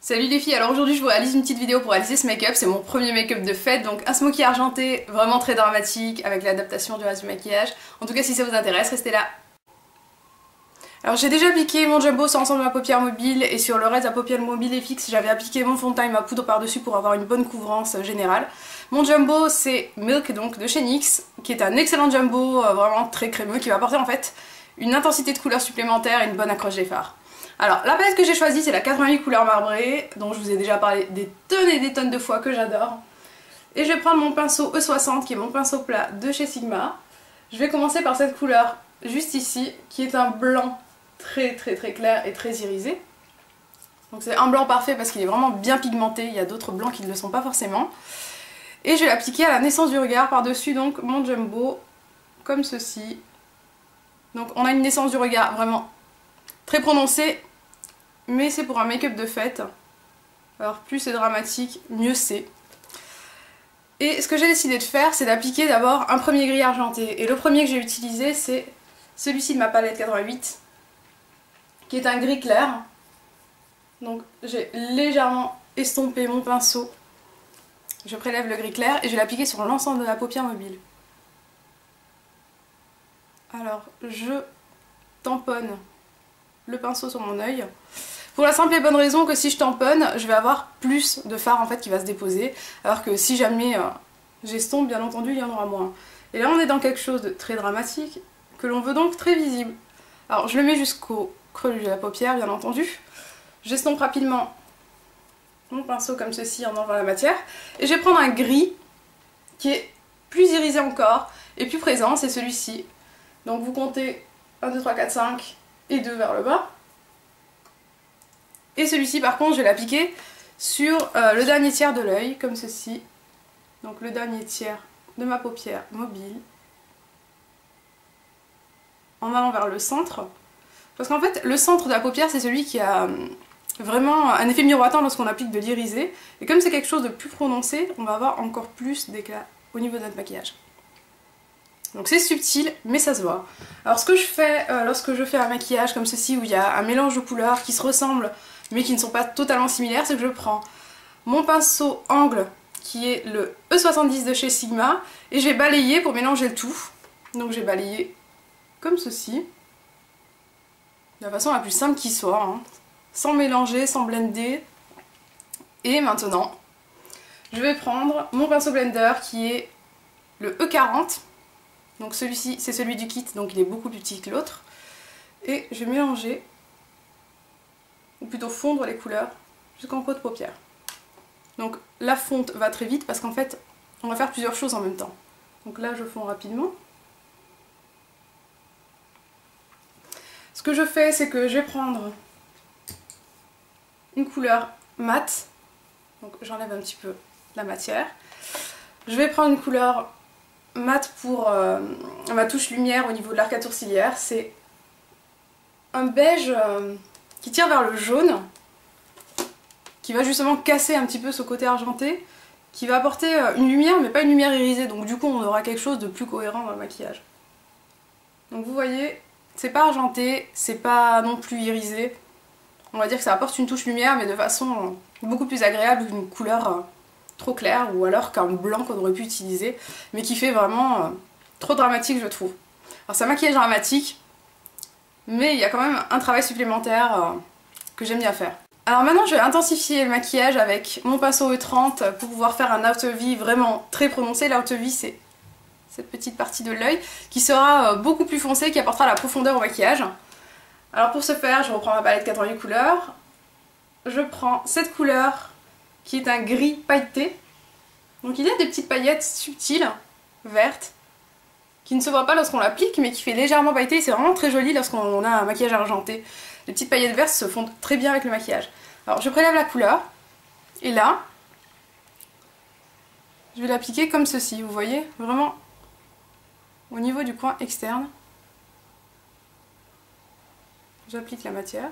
Salut les filles, alors aujourd'hui je vous réalise une petite vidéo pour réaliser ce make-up, c'est mon premier make-up de fête, donc un smoky argenté vraiment très dramatique avec l'adaptation du reste du maquillage. En tout cas si ça vous intéresse, restez là. Alors j'ai déjà appliqué mon jumbo sur l'ensemble de ma paupière mobile et sur le reste de la paupière mobile et fixe j'avais appliqué mon fond de teint et ma poudre par-dessus pour avoir une bonne couvrance générale. Mon jumbo c'est Milk donc de chez NYX qui est un excellent jumbo vraiment très crémeux qui va apporter en fait une intensité de couleur supplémentaire et une bonne accroche des fards. Alors la palette que j'ai choisie c'est la 88 couleur marbrée dont je vous ai déjà parlé des tonnes et des tonnes de fois que j'adore. Et je vais prendre mon pinceau E60 qui est mon pinceau plat de chez Sigma. Je vais commencer par cette couleur juste ici qui est un blanc très clair et très irisé. Donc c'est un blanc parfait parce qu'il est vraiment bien pigmenté, il y a d'autres blancs qui ne le sont pas forcément. Et je vais l'appliquer à la naissance du regard par-dessus donc mon jumbo comme ceci. Donc on a une naissance du regard vraiment très prononcée, mais c'est pour un make-up de fête. Alors plus c'est dramatique, mieux c'est. Et ce que j'ai décidé de faire, c'est d'appliquer d'abord un premier gris argenté. Et le premier que j'ai utilisé, c'est celui-ci de ma palette 88, qui est un gris clair. Donc j'ai légèrement estompé mon pinceau. Je prélève le gris clair et je vais l'appliquer sur l'ensemble de la paupière mobile. Alors je tamponne le pinceau sur mon œil. Pour la simple et bonne raison que si je tamponne, je vais avoir plus de fard en fait qui va se déposer. Alors que si jamais j'estompe, bien entendu, il y en aura moins. Et là on est dans quelque chose de très dramatique, que l'on veut donc très visible. Alors je le mets jusqu'au creux de la paupière, bien entendu. J'estompe rapidement mon pinceau comme ceci en enlevant la matière. Et je vais prendre un gris qui est plus irisé encore et plus présent, c'est celui-ci. Donc vous comptez 1, 2, 3, 4, 5 et 2 vers le bas. Et celui-ci par contre je vais l'appliquer sur le dernier tiers de l'œil, comme ceci. Donc le dernier tiers de ma paupière mobile. En allant vers le centre. Parce qu'en fait le centre de la paupière c'est celui qui a vraiment un effet miroitant lorsqu'on applique de l'irisé. Et comme c'est quelque chose de plus prononcé, on va avoir encore plus d'éclat au niveau de notre maquillage. Donc c'est subtil mais ça se voit. Alors ce que je fais lorsque je fais un maquillage comme ceci où il y a un mélange de couleurs qui se ressemblent mais qui ne sont pas totalement similaires, c'est que je prends mon pinceau angle qui est le E70 de chez Sigma et je vais balayer pour mélanger le tout. Donc j'ai balayé comme ceci, de la façon la plus simple qui soit, hein, sans mélanger, sans blender. Et maintenant je vais prendre mon pinceau blender qui est le E40. Donc celui-ci c'est celui du kit, donc il est beaucoup plus petit que l'autre. Et je vais mélanger, ou plutôt fondre les couleurs jusqu'en creux de paupière. Donc la fonte va très vite parce qu'en fait on va faire plusieurs choses en même temps. Donc là je fonds rapidement. Ce que je fais c'est que je vais prendre une couleur mate. Donc j'enlève un petit peu la matière. Je vais prendre une couleur mat pour ma touche lumière au niveau de l'arcature ciliaire. C'est un beige qui tire vers le jaune, qui va justement casser un petit peu ce côté argenté, qui va apporter une lumière mais pas une lumière irisée, donc du coup on aura quelque chose de plus cohérent dans le maquillage. Donc vous voyez, c'est pas argenté, c'est pas non plus irisé. On va dire que ça apporte une touche lumière mais de façon beaucoup plus agréable qu'une couleur trop clair ou alors qu'un blanc qu'on aurait pu utiliser mais qui fait vraiment trop dramatique je trouve. Alors c'est un maquillage dramatique mais il y a quand même un travail supplémentaire que j'aime bien faire. Alors maintenant je vais intensifier le maquillage avec mon pinceau E30 pour pouvoir faire un outer V vraiment très prononcé. L'outer V c'est cette petite partie de l'œil qui sera beaucoup plus foncé, qui apportera la profondeur au maquillage. Alors pour ce faire je reprends ma palette 88 couleurs. Je prends cette couleur qui est un gris pailleté. Donc il y a des petites paillettes subtiles, vertes, qui ne se voient pas lorsqu'on l'applique mais qui fait légèrement pailleté. C'est vraiment très joli lorsqu'on a un maquillage argenté. Les petites paillettes vertes se fondent très bien avec le maquillage. Alors je prélève la couleur et là je vais l'appliquer comme ceci, vous voyez, vraiment au niveau du coin externe. J'applique la matière.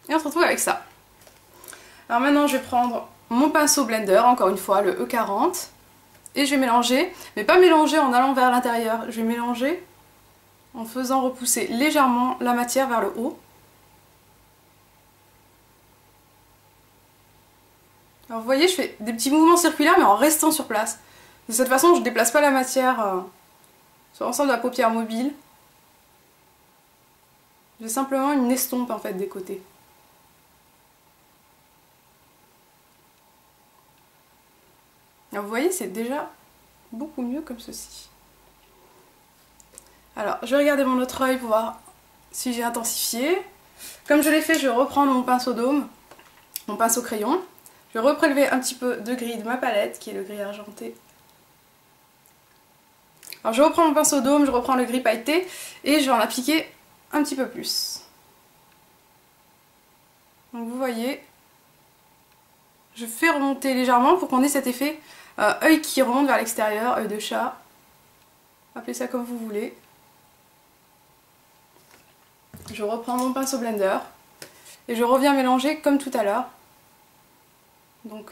Et on se retrouve avec ça. Alors maintenant je vais prendre mon pinceau blender, encore une fois le E40, et je vais mélanger, mais pas mélanger en allant vers l'intérieur, je vais mélanger en faisant repousser légèrement la matière vers le haut. Alors vous voyez, je fais des petits mouvements circulaires mais en restant sur place. De cette façon, je ne déplace pas la matière sur l'ensemble de la paupière mobile. J'ai simplement une estompe en fait des côtés. Alors vous voyez, c'est déjà beaucoup mieux comme ceci. Alors, je vais regarder mon autre œil pour voir si j'ai intensifié. Comme je l'ai fait, je vais reprendre mon pinceau d'aume, mon pinceau crayon. Je vais reprélever un petit peu de gris de ma palette, qui est le gris argenté. Alors je reprends mon pinceau d'aume, je reprends le gris pailleté, et je vais en appliquer un petit peu plus. Donc vous voyez, je fais remonter légèrement pour qu'on ait cet effet œil qui remonte vers l'extérieur, œil de chat. Appelez ça comme vous voulez. Je reprends mon pinceau blender et je reviens mélanger comme tout à l'heure. Donc,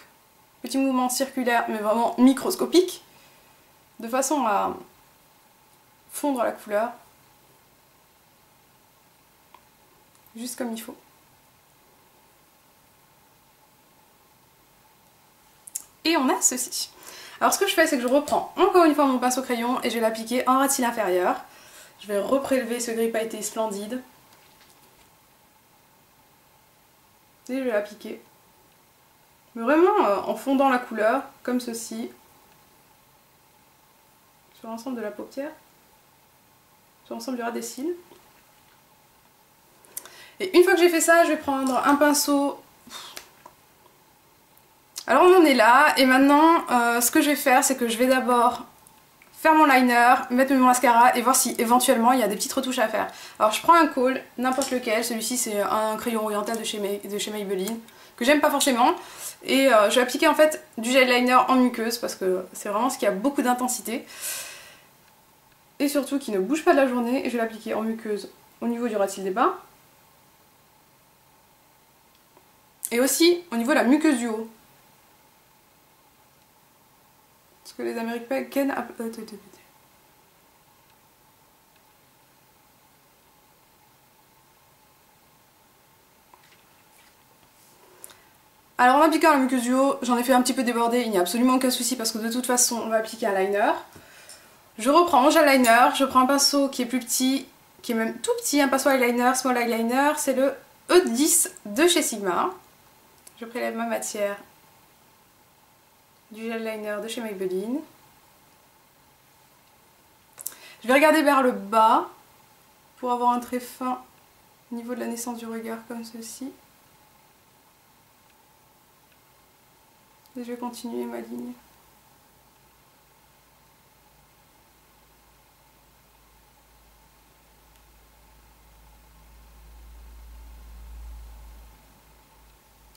petit mouvement circulaire mais vraiment microscopique, de façon à fondre la couleur, juste comme il faut. Et on a ceci. Alors ce que je fais, c'est que je reprends encore une fois mon pinceau crayon et je vais l'appliquer en ras de cils inférieur. Je vais reprélever ce gris pailleté splendide. Et je vais l'appliquer. Vraiment en fondant la couleur, comme ceci. Sur l'ensemble de la paupière. Sur l'ensemble du ras des cils. Et une fois que j'ai fait ça, je vais prendre un pinceau. Alors on en est là, et maintenant ce que je vais faire, c'est que je vais d'abord faire mon liner, mettre mon mascara et voir si éventuellement il y a des petites retouches à faire. Alors je prends un kohl, n'importe lequel, celui-ci c'est un crayon oriental de chez Maybelline, que j'aime pas forcément, et je vais appliquer en fait du gel liner en muqueuse parce que c'est vraiment ce qui a beaucoup d'intensité, et surtout qui ne bouge pas de la journée, et je vais l'appliquer en muqueuse au niveau du ras de cils des bas, et aussi au niveau de la muqueuse du haut. Ce que les Américaines appellent... Alors en appliquant la muqueuse du haut, j'en ai fait un petit peu déborder, il n'y a absolument aucun souci parce que de toute façon on va appliquer un liner. Je reprends mon gel liner, je prends un pinceau qui est plus petit, qui est même tout petit, un pinceau eyeliner, small eyeliner, c'est le E10 de chez Sigma. Je prélève ma matière du gel liner de chez Maybelline. Je vais regarder vers le bas pour avoir un trait fin au niveau de la naissance du regard comme ceci. Et je vais continuer ma ligne.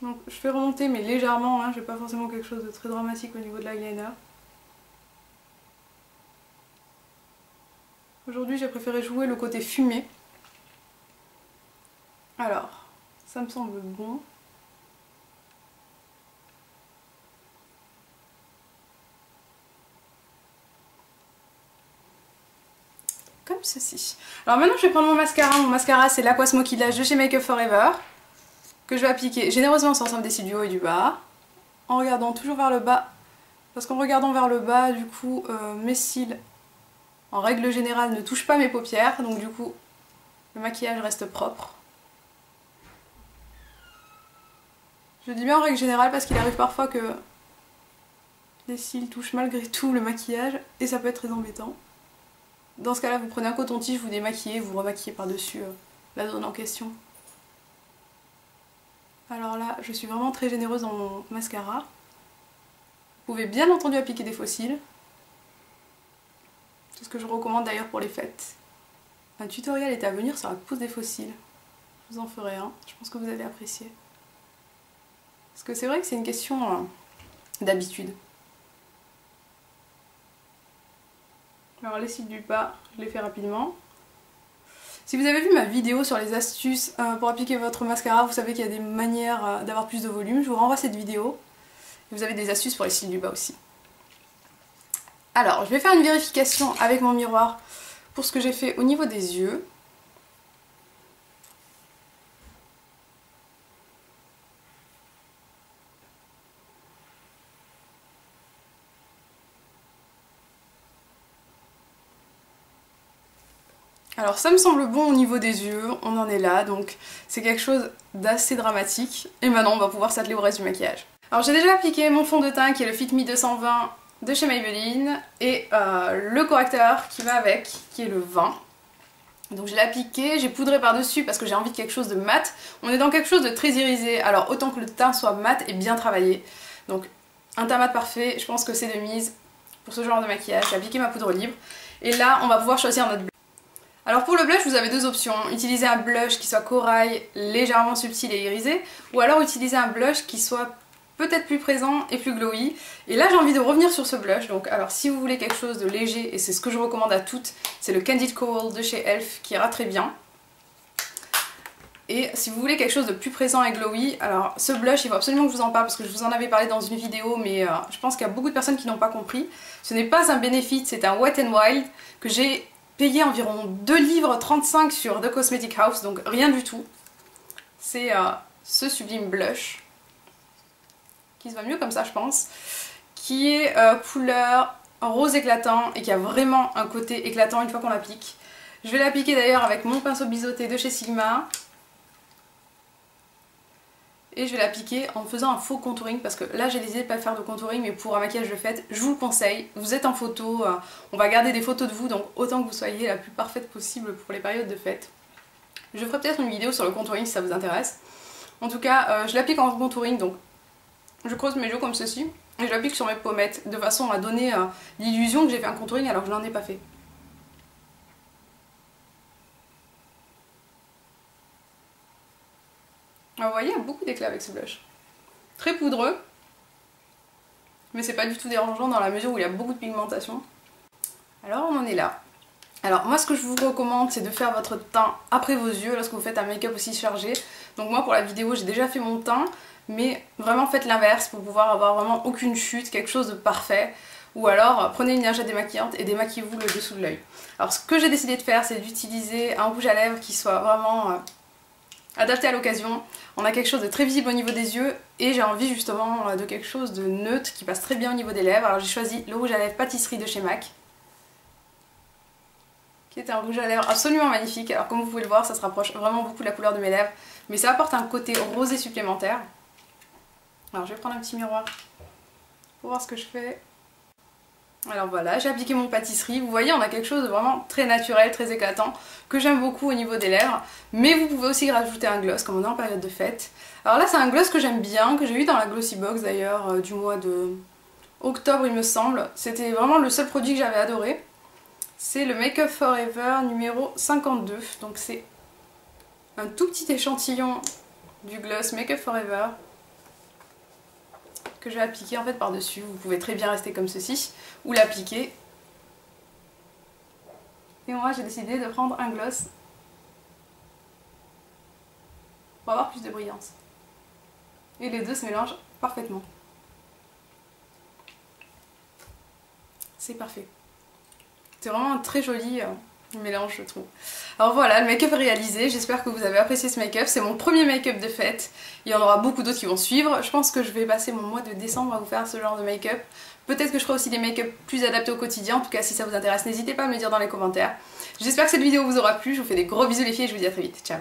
Donc je fais remonter mais légèrement, hein, j'ai pas forcément quelque chose de très dramatique au niveau de l'eyeliner. Aujourd'hui j'ai préféré jouer le côté fumé. Alors, ça me semble bon. Comme ceci. Alors maintenant je vais prendre mon mascara. Mon mascara c'est l'Aqua Smoky Lash de chez Make Up For Ever, que je vais appliquer généreusement sur l'ensemble des cils du haut et du bas, en regardant toujours vers le bas, parce qu'en regardant vers le bas, du coup, mes cils, en règle générale, ne touchent pas mes paupières, donc du coup, le maquillage reste propre. Je dis bien en règle générale parce qu'il arrive parfois que les cils touchent malgré tout le maquillage, et ça peut être très embêtant. Dans ce cas-là, vous prenez un coton-tige, vous démaquillez, vous remaquillez par-dessus la zone en question. Alors là, je suis vraiment très généreuse dans mon mascara. Vous pouvez bien entendu appliquer des faux cils. C'est ce que je recommande d'ailleurs pour les fêtes. Un tutoriel est à venir sur la pousse des faux cils. Je vous en ferai un, je pense que vous allez apprécier. Parce que c'est vrai que c'est une question d'habitude. Alors les cils du bas, je les fais rapidement. Si vous avez vu ma vidéo sur les astuces pour appliquer votre mascara, vous savez qu'il y a des manières d'avoir plus de volume. Je vous renvoie cette vidéo. Et vous avez des astuces pour les cils du bas aussi. Alors, je vais faire une vérification avec mon miroir pour ce que j'ai fait au niveau des yeux. Alors ça me semble bon au niveau des yeux, on en est là, donc c'est quelque chose d'assez dramatique. Et maintenant on va pouvoir s'atteler au reste du maquillage. Alors j'ai déjà appliqué mon fond de teint qui est le Fit Me 220 de chez Maybelline et le correcteur qui va avec, qui est le 20. Donc je l'ai appliqué, j'ai poudré par dessus parce que j'ai envie de quelque chose de mat. On est dans quelque chose de très irisé, alors autant que le teint soit mat et bien travaillé. Donc un teint mat parfait, je pense que c'est de mise pour ce genre de maquillage. J'ai appliqué ma poudre libre et là on va pouvoir choisir notre blush. Alors pour le blush vous avez deux options, utiliser un blush qui soit corail, légèrement subtil et irisé, ou alors utiliser un blush qui soit peut-être plus présent et plus glowy. Et là j'ai envie de revenir sur ce blush, donc alors si vous voulez quelque chose de léger, et c'est ce que je recommande à toutes, c'est le Candid Coral de chez Elf qui ira très bien. Et si vous voulez quelque chose de plus présent et glowy, alors ce blush il faut absolument que je vous en parle parce que je vous en avais parlé dans une vidéo, mais je pense qu'il y a beaucoup de personnes qui n'ont pas compris. Ce n'est pas un Benefit, c'est un Wet n Wild que j'ai payé environ 2 livres 35 sur The Cosmetic House, donc rien du tout. C'est ce sublime blush, qui se voit mieux comme ça je pense, qui est couleur rose éclatant et qui a vraiment un côté éclatant une fois qu'on l'applique. Je vais l'appliquer d'ailleurs avec mon pinceau biseauté de chez Sigma. Et je vais l'appliquer en faisant un faux contouring parce que là j'ai décidé de ne pas faire de contouring, mais pour un maquillage de fête, je vous le conseille. Vous êtes en photo, on va garder des photos de vous, donc autant que vous soyez la plus parfaite possible pour les périodes de fête. Je ferai peut-être une vidéo sur le contouring si ça vous intéresse. En tout cas, je l'applique en contouring, donc je creuse mes joues comme ceci et je l'applique sur mes pommettes de façon à donner l'illusion que j'ai fait un contouring alors que je n'en ai pas fait. Alors, vous voyez, il y a beaucoup d'éclat avec ce blush. Très poudreux, mais c'est pas du tout dérangeant dans la mesure où il y a beaucoup de pigmentation. Alors on en est là. Alors moi ce que je vous recommande c'est de faire votre teint après vos yeux lorsque vous faites un make-up aussi chargé. Donc moi pour la vidéo j'ai déjà fait mon teint, mais vraiment faites l'inverse pour pouvoir avoir vraiment aucune chute, quelque chose de parfait. Ou alors prenez une lingette démaquillante et démaquillez-vous le dessous de l'œil. Alors ce que j'ai décidé de faire c'est d'utiliser un rouge à lèvres qui soit vraiment adapté à l'occasion. On a quelque chose de très visible au niveau des yeux et j'ai envie justement de quelque chose de neutre qui passe très bien au niveau des lèvres. Alors j'ai choisi le rouge à lèvres pâtisserie de chez MAC, qui est un rouge à lèvres absolument magnifique. Alors comme vous pouvez le voir ça se rapproche vraiment beaucoup de la couleur de mes lèvres, mais ça apporte un côté rosé supplémentaire. Alors je vais prendre un petit miroir pour voir ce que je fais. Alors voilà, j'ai appliqué mon pâtisserie. Vous voyez, on a quelque chose de vraiment très naturel, très éclatant, que j'aime beaucoup au niveau des lèvres. Mais vous pouvez aussi rajouter un gloss, comme on est en période de fête. Alors là, c'est un gloss que j'aime bien, que j'ai eu dans la Glossy Box d'ailleurs, du mois de octobre il me semble. C'était vraiment le seul produit que j'avais adoré. C'est le Make Up Forever numéro 52. Donc c'est un tout petit échantillon du gloss Make Up Forever que je vais appliquer en fait par dessus. Vous pouvez très bien rester comme ceci ou l'appliquer. Et moi j'ai décidé de prendre un gloss pour avoir plus de brillance. Et les deux se mélangent parfaitement. C'est parfait. C'est vraiment un très joli mélange je trouve. Alors voilà, le make-up est réalisé, j'espère que vous avez apprécié ce make-up. C'est mon premier make-up de fête, il y en aura beaucoup d'autres qui vont suivre. Je pense que je vais passer mon mois de décembre à vous faire ce genre de make-up. Peut-être que je ferai aussi des make-up plus adaptés au quotidien, en tout cas si ça vous intéresse n'hésitez pas à me le dire dans les commentaires. J'espère que cette vidéo vous aura plu, je vous fais des gros bisous les filles et je vous dis à très vite, ciao.